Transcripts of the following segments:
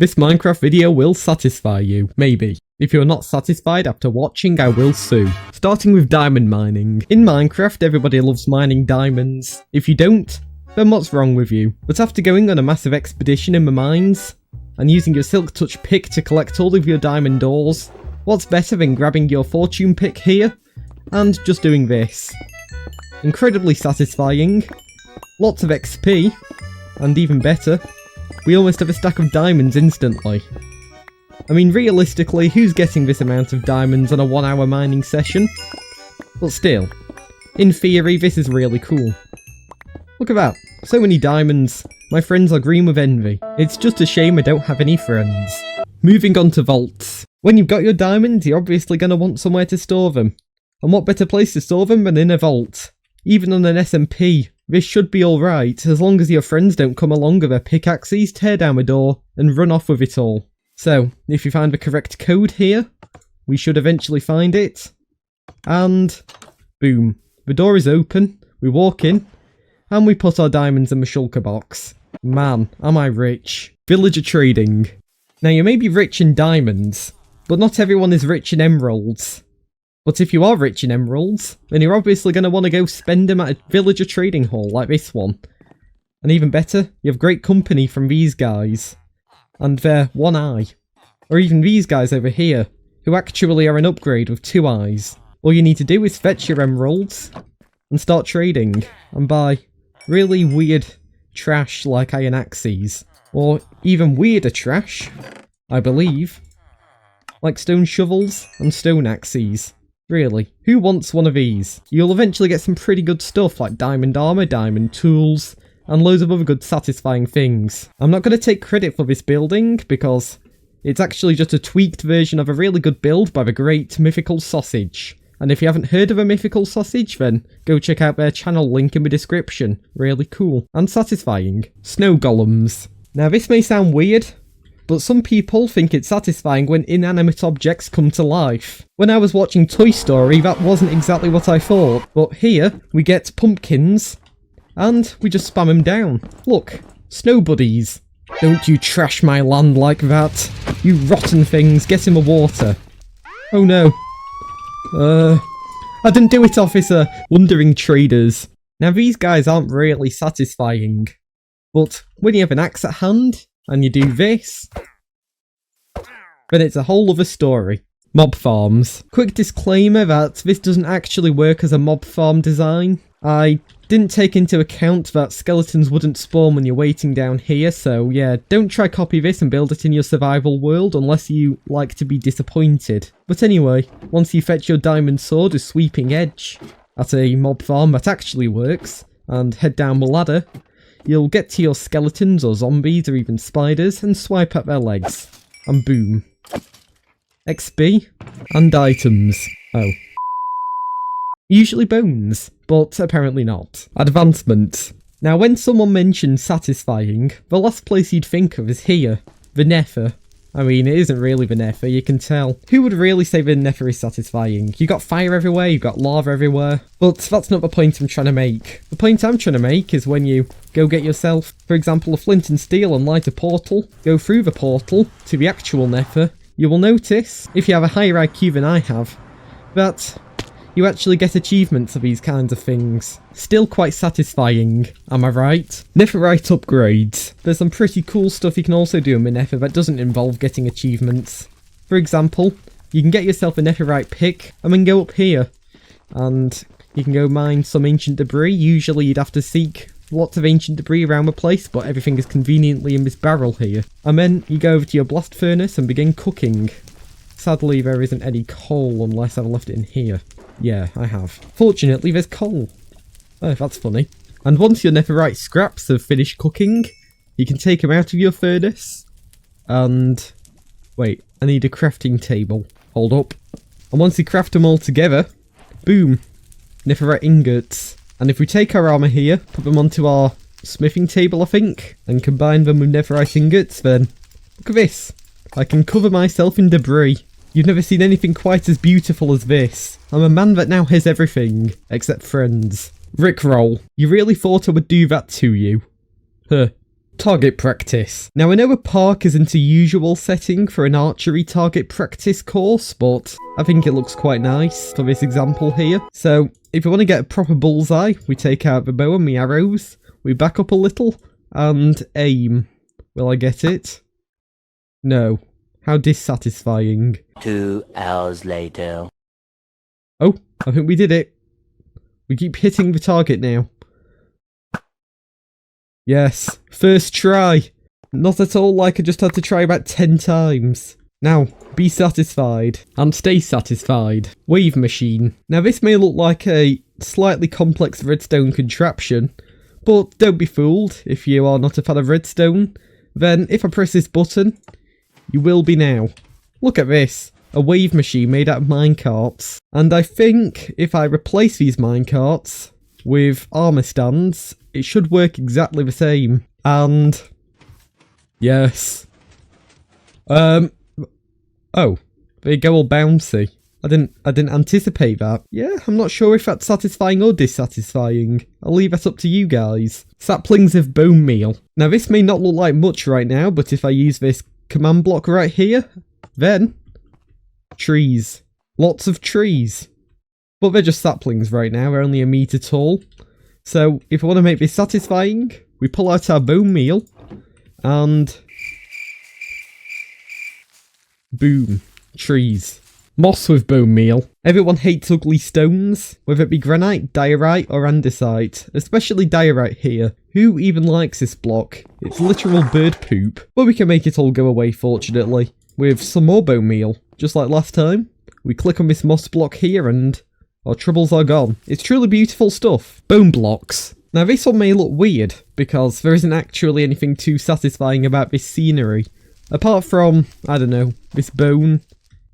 This Minecraft video will satisfy you, maybe. If you're not satisfied after watching, I will sue. Starting with diamond mining. In Minecraft, everybody loves mining diamonds. If you don't, then what's wrong with you? But after going on a massive expedition in the mines, and using your silk touch pick to collect all of your diamond ores, what's better than grabbing your fortune pick here, and just doing this? Incredibly satisfying, lots of XP, and even better, we almost have a stack of diamonds instantly. I mean, realistically, who's getting this amount of diamonds on a 1 hour mining session? But still, in theory, this is really cool. Look at that, so many diamonds. My friends are green with envy. It's just a shame I don't have any friends. Moving on to vaults. When you've got your diamonds, you're obviously going to want somewhere to store them. And what better place to store them than in a vault? Even on an SMP, this should be alright, as long as your friends don't come along with their pickaxes, tear down the door, and run off with it all. So, if you find the correct code here, we should eventually find it. And boom. The door is open, we walk in, and we put our diamonds in the shulker box. Man, am I rich. Villager trading. Now you may be rich in diamonds, but not everyone is rich in emeralds. But if you are rich in emeralds, then you're obviously going to want to go spend them at a villager trading hall like this one. And even better, you have great company from these guys. And their one eye. Or even these guys over here, who actually are an upgrade with 2 eyes. All you need to do is fetch your emeralds, and start trading, and buy really weird trash like iron axes. Or even weirder trash, I believe. Like stone shovels and stone axes. Really, who wants one of these? You'll eventually get some pretty good stuff like diamond armor, diamond tools, and loads of other good satisfying things. I'm not going to take credit for this building because it's actually just a tweaked version of a really good build by the great Mythical Sausage. And if you haven't heard of a Mythical Sausage, then go check out their channel link in the description. Really cool and satisfying. Snow golems. Now this may sound weird, but some people think it's satisfying when inanimate objects come to life. When I was watching Toy Story, that wasn't exactly what I thought. But here, we get pumpkins, and we just spam them down. Look, snow buddies. Don't you trash my land like that. You rotten things, get in the water. Oh no. I didn't do it, officer. Wandering traders. Now these guys aren't really satisfying. But when you have an axe at hand, and you do this, then it's a whole other story. Mob farms. Quick disclaimer that this doesn't actually work as a mob farm design. I didn't take into account that skeletons wouldn't spawn when you're waiting down here, so yeah, don't try copy this and build it in your survival world unless you like to be disappointed. But anyway, once you fetch your diamond sword with sweeping edge at a mob farm that actually works, and head down the ladder, you'll get to your skeletons or zombies or even spiders and swipe at their legs. And boom. XP and items. Oh. Usually bones, but apparently not. Advancement. Now when someone mentions satisfying, the last place you'd think of is here. The Nether. I mean, it isn't really the Nether, you can tell. Who would really say the Nether is satisfying? You got fire everywhere, you've got lava everywhere. But that's not the point I'm trying to make. The point I'm trying to make is when you go get yourself, for example, a flint and steel and light a portal, go through the portal to the actual Nether, you will notice, if you have a higher IQ than I have, that you actually get achievements for these kinds of things. Still quite satisfying, am I right? Netherite upgrades. There's some pretty cool stuff you can also do in the Nether that doesn't involve getting achievements. For example, you can get yourself a Netherite pick and then go up here. And you can go mine some ancient debris. Usually you'd have to seek lots of ancient debris around the place, but everything is conveniently in this barrel here. And then you go over to your blast furnace and begin cooking. Sadly, there isn't any coal unless I've left it in here. Yeah, I have. Fortunately, there's coal. Oh, that's funny. And once your netherite scraps have finished cooking, you can take them out of your furnace. And wait, I need a crafting table. Hold up. And once you craft them all together, boom, netherite ingots. And if we take our armor here, put them onto our smithing table, I think, and combine them with netherite ingots, then look at this. I can cover myself in debris. You've never seen anything quite as beautiful as this. I'm a man that now has everything, except friends. Rickroll. You really thought I would do that to you? Huh. Target practice. Now I know a park isn't a usual setting for an archery target practice course, but I think it looks quite nice for this example here. So if we want to get a proper bullseye, we take out the bow and the arrows, we back up a little, and aim. Will I get it? No. How dissatisfying. 2 hours later. Oh, I think we did it. We keep hitting the target now. Yes, first try. Not at all like I just had to try about 10 times. Now, be satisfied. And stay satisfied. Wave machine. Now this may look like a slightly complex redstone contraption, but don't be fooled if you are not a fan of redstone. Then if I press this button, you will be now. Look at this. A wave machine made out of minecarts. And I think if I replace these minecarts with armor stands, it should work exactly the same. And yes. Oh, they go all bouncy. I didn't anticipate that. Yeah, I'm not sure if that's satisfying or dissatisfying. I'll leave that up to you guys. Saplings of bone meal. Now this may not look like much right now, but if I use this command block right here, then trees. Lots of trees. But they're just saplings right now, they're only a meter tall. So if we want to make this satisfying, we pull out our bone meal and boom, trees. Moss with bone meal. Everyone hates ugly stones, whether it be granite, diorite or andesite, especially diorite here. Who even likes this block? It's literal bird poop. But we can make it all go away fortunately, with some more bone meal. Just like last time, we click on this moss block here and our troubles are gone. It's truly beautiful stuff. Bone blocks. Now this one may look weird, because there isn't actually anything too satisfying about this scenery. Apart from, I don't know, this bone.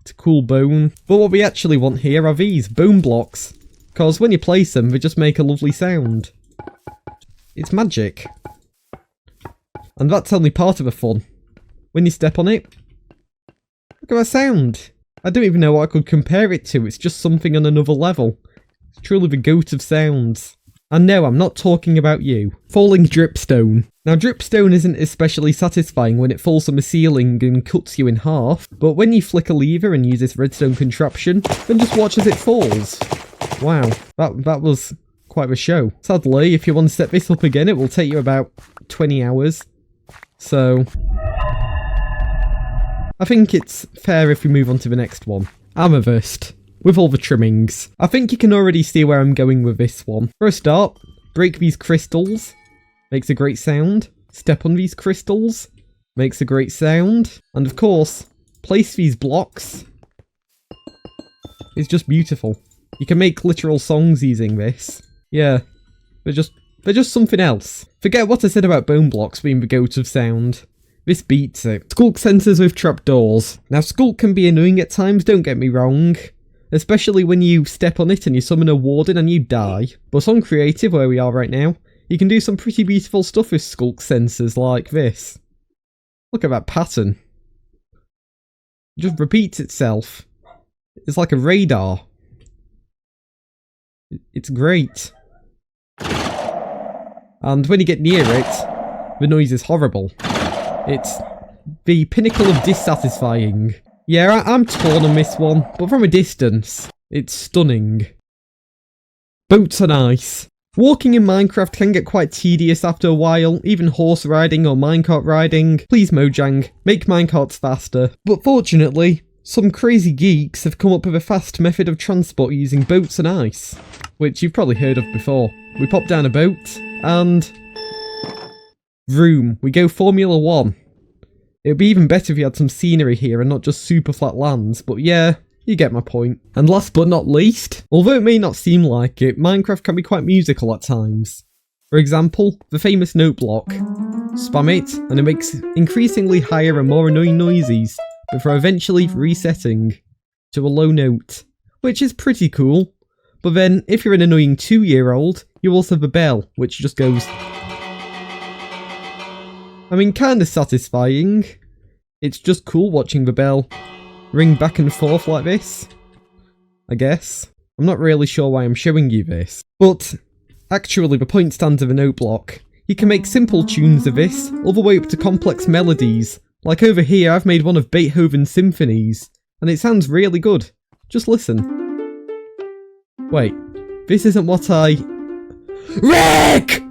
It's a cool bone. But what we actually want here are these bone blocks. Because when you place them, they just make a lovely sound. It's magic. And that's only part of the fun. When you step on it, look at that sound. I don't even know what I could compare it to. It's just something on another level. It's truly the goat of sounds. And no, I'm not talking about you. Falling dripstone. Now dripstone isn't especially satisfying when it falls from the ceiling and cuts you in half, but when you flick a lever and use this redstone contraption, then just watch as it falls. Wow, that was quite a show. Sadly, if you want to set this up again, it will take you about 20 hours. So I think it's fair if we move on to the next one. Amethyst. With all the trimmings. I think you can already see where I'm going with this one. For a start, break these crystals. Makes a great sound. Step on these crystals. Makes a great sound. And of course, place these blocks. It's just beautiful. You can make literal songs using this. Yeah, they're just something else. Forget what I said about bone blocks being the goat of sound. This beats it. Skulk sensors with trapdoors. Now Skulk can be annoying at times, don't get me wrong. Especially when you step on it and you summon a warden and you die. But on creative, where we are right now, you can do some pretty beautiful stuff with Skulk sensors like this. Look at that pattern. It just repeats itself. It's like a radar. It's great. And when you get near it, the noise is horrible. It's the pinnacle of dissatisfying. Yeah, I'm torn on this one, but from a distance, it's stunning. Boats on ice. Walking in Minecraft can get quite tedious after a while, even horse riding or minecart riding. Please Mojang, make minecarts faster. But fortunately, some crazy geeks have come up with a fast method of transport using boats on ice, which you've probably heard of before. We pop down a boat, and vroom, we go Formula 1. It would be even better if you had some scenery here and not just super flat lands, but yeah, you get my point. And last but not least, although it may not seem like it, Minecraft can be quite musical at times. For example, the famous note block. Spam it, and it makes increasingly higher and more annoying noises, before eventually resetting to a low note, which is pretty cool. But then, if you're an annoying 2-year-old, you also have a bell, which just goes... I mean, kinda satisfying. It's just cool watching the bell ring back and forth like this, I guess. I'm not really sure why I'm showing you this. But, actually, the point stands of a note block. You can make simple tunes of this, all the way up to complex melodies. Like over here, I've made one of Beethoven's symphonies, and it sounds really good. Just listen. Wait, this isn't what I... Rick!